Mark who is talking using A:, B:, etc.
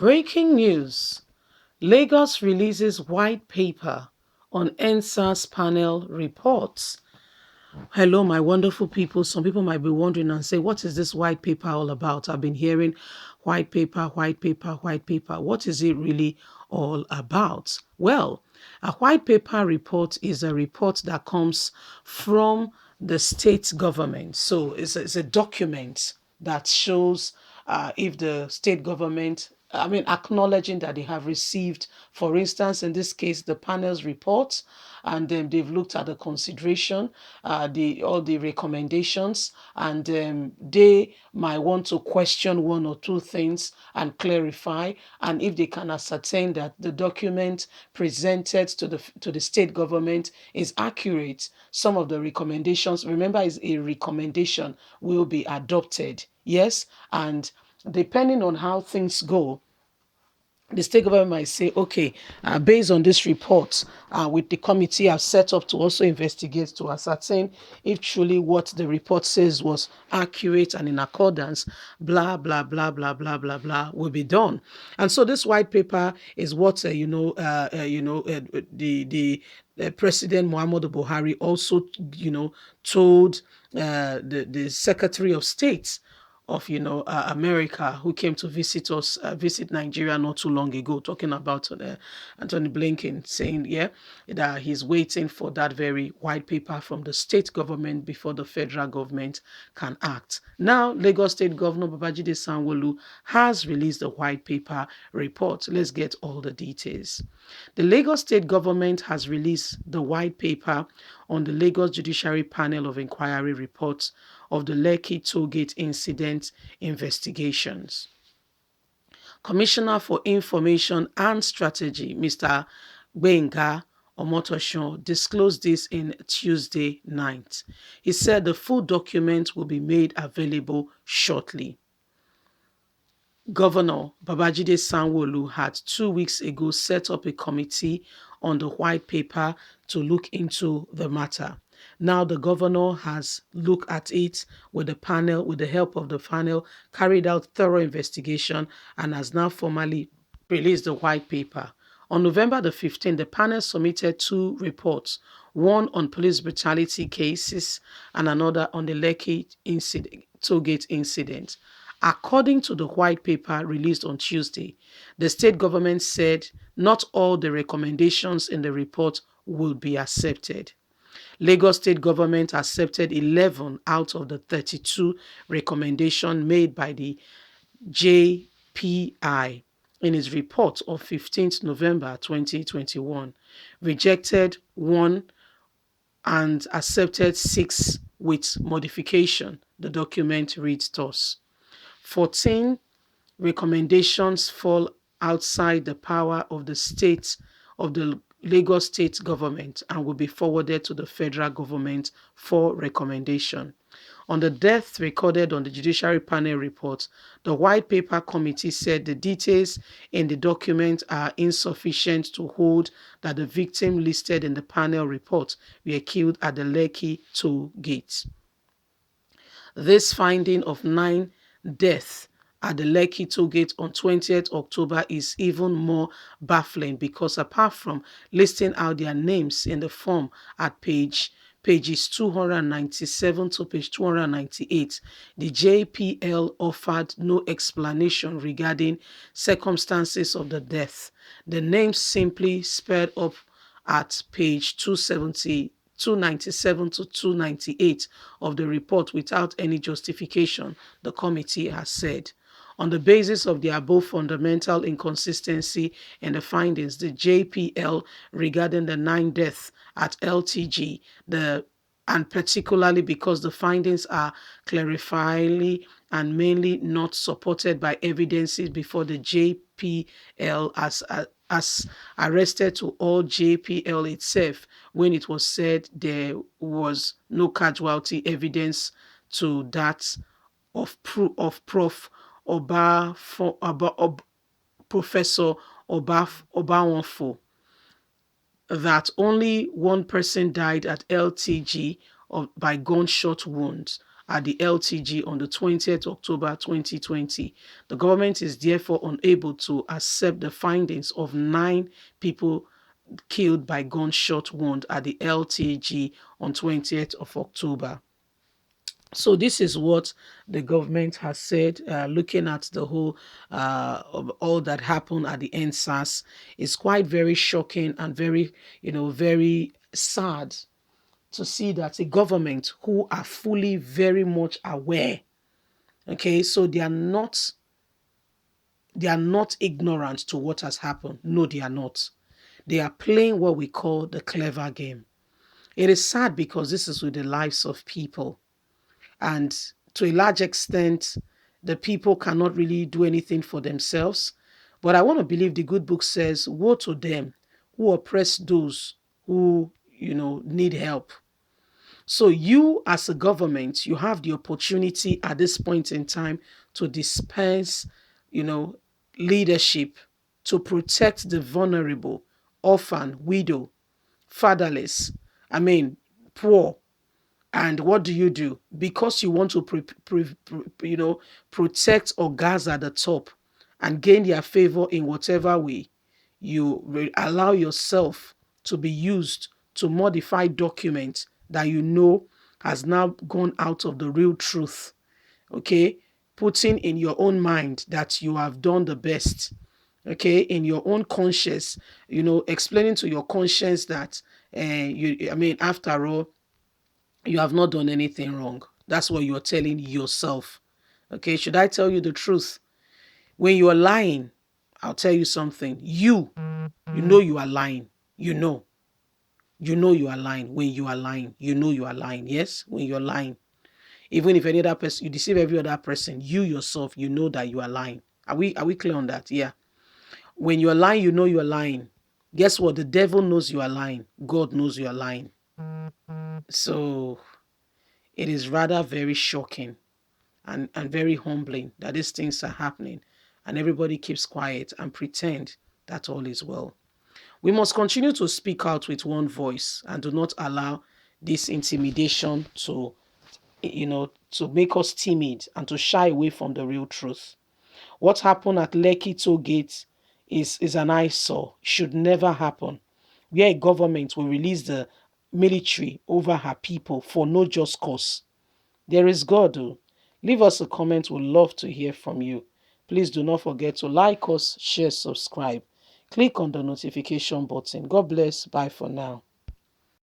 A: Breaking news. Lagos releases white paper on NSAS panel reports. Hello, my wonderful people. Some people might be wondering and say, what is this white paper all about? I've been hearing white paper, white paper, white paper. What is it really all about? Well, a white paper report is a report that comes from the state government. So it's a document that shows if the state government, acknowledging that they have received, for instance, in this case, the panel's report, and they've looked at the consideration, all the recommendations, and they might want to question one or two things and clarify. And if they can ascertain that the document presented to the state government is accurate, some of the recommendations, remember, is a recommendation, will be adopted. Yes, and depending on how things go, the state government might say, okay, based on this report, with the committee I've set up to also investigate to ascertain if truly what the report says was accurate and in accordance, blah, blah, blah, blah, blah, blah, blah, will be done. And so this white paper is what, the President Muhammadu Buhari also, told the Secretary of State of America, who came to visit Nigeria not too long ago, talking about Anthony Blinken, saying that he's waiting for that very white paper from the state government before the federal government can act. Now, Lagos State Governor Babajide Sanwo-Olu has released the white paper report. Let's get all the details. The Lagos State government has released the white paper on the Lagos Judiciary Panel of Inquiry reports of the Lekki Tollgate incident investigations. Commissioner for Information and Strategy, Mr. Gbenga Omotosho, disclosed this in Tuesday night. He said the full document will be made available shortly. Governor Babajide Sanwo-Olu had 2 weeks ago set up a committee on the white paper to look into the matter. Now the governor has looked at it with the help of the panel, carried out thorough investigation, and has now formally released the white paper. On November the 15th, the panel submitted 2 reports, one on police brutality cases and another on the Lekki Tollgate incident. According to the white paper released on Tuesday, the state government said not all the recommendations in the report will be accepted. Lagos State government accepted 11 out of the 32 recommendations made by the JPI in its report of 15th November 2021, rejected 1 and accepted 6 with modification. The document reads thus: 14 recommendations fall outside the power of the Lagos State government and will be forwarded to the federal government for recommendation. On the death recorded on the Judiciary Panel report, the White Paper Committee said the details in the document are insufficient to hold that the victim listed in the panel report were killed at the Lekki toll gate. This finding of 9 deaths at the Lekki Tollgate on 20th October is even more baffling because apart from listing out their names in the form at pages 297 to page 298, the JPL offered no explanation regarding circumstances of the death. The names simply spelled up at page 297 to 298 of the report without any justification, the committee has said. On the basis of the above fundamental inconsistency in the findings, the JPL regarding the 9 deaths at LTG, and particularly because the findings are clarifyingly and mainly not supported by evidences before the JPL as arrested to all JPL itself when it was said there was no casualty evidence to that of Professor Obawanfo, that only 1 person died at LTG by gunshot wounds at the LTG on the 20th October 2020. The government is therefore unable to accept the findings of 9 people killed by gunshot wound at the LTG on 20th of October. So this is what the government has said, looking at the whole of all that happened at the NSAS. Is quite very shocking and very, very sad to see that a government who are fully very much aware, okay, so they are not ignorant to what has happened. No, they are not. They are playing what we call the clever game. It is sad because this is with the lives of people. And to a large extent, the people cannot really do anything for themselves. But I want to believe the good book says, woe to them who oppress those who, need help. So you as a government, you have the opportunity at this point in time to dispense, you know, leadership to protect the vulnerable, orphan, widow, fatherless, poor. And what do? Because you want to protect or gather the top and gain their favor in whatever way, you allow yourself to be used to modify documents that has now gone out of the real truth. Okay, putting in your own mind that you have done the best. Okay, in your own conscience, explaining to your conscience that after all, you have not done anything wrong. That's what you're telling yourself. Okay, should I tell you the truth? When you are lying, I'll tell you something. You know you are lying. You know you are lying. When you are lying, you know you are lying. Yes, when you're lying. Even if any other person, you deceive every other person, you yourself, you know that you are lying. Are we clear on that? Yeah. When you're lying, you know you're lying. Guess what? The devil knows you are lying. God knows you are lying. So it is rather very shocking and very humbling that these things are happening and everybody keeps quiet and pretend that all is well. We must continue to speak out with one voice and do not allow this intimidation to make us timid and to shy away from the real truth. What happened at Lekki Toll Gate is an eyesore. Should never happen. Where a government will release the military over her people for no just cause. There is God. Oh. Leave us a comment. We'd love to hear from you. Please do not forget to like us, share, subscribe. Click on the notification button. God bless. Bye for now.